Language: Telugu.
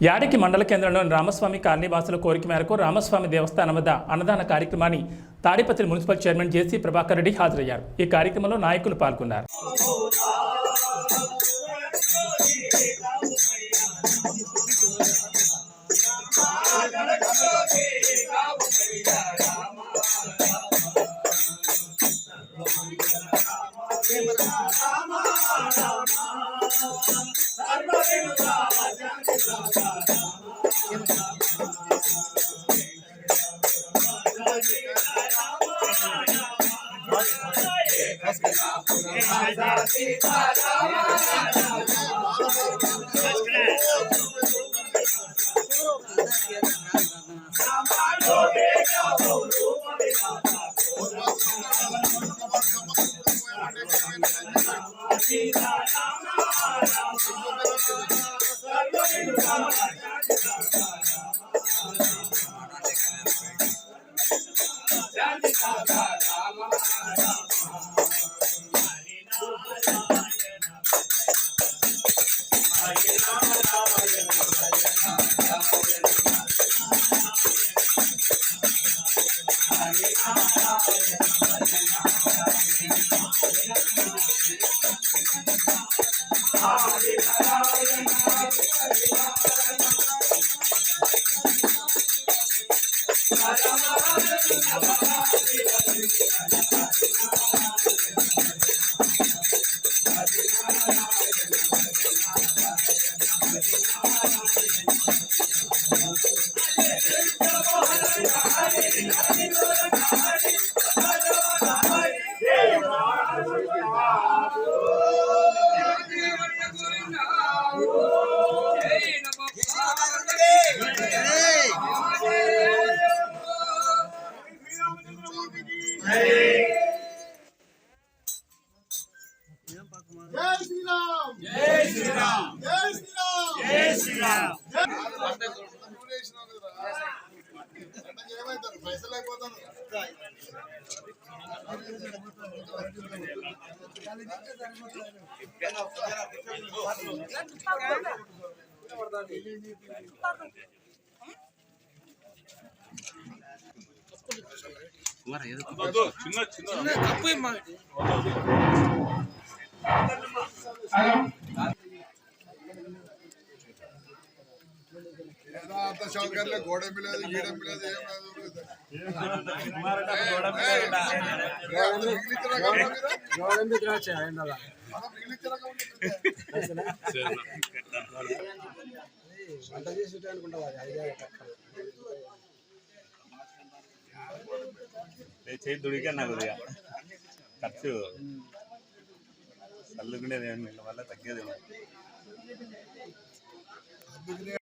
యాడికి మండల కేంద్రంలోని రామస్వామి కాలనీ వాసుల కోరిక మేరకు రామస్వామి దేవస్థానం వద్ద అన్నదాన కార్యక్రమాన్ని తాడిపత్రి మున్సిపల్ చైర్మన్ జేసీ ప్రభాకర్ రెడ్డి హాజరయ్యారు. ఈ కార్యక్రమంలో నాయకులు పాల్గొన్నారు. గోడ మిలేదు గీడం మిలేదు చేయి దుడిగా నాకు ఖర్చు చల్లుకునేది వల్ల తగ్గేది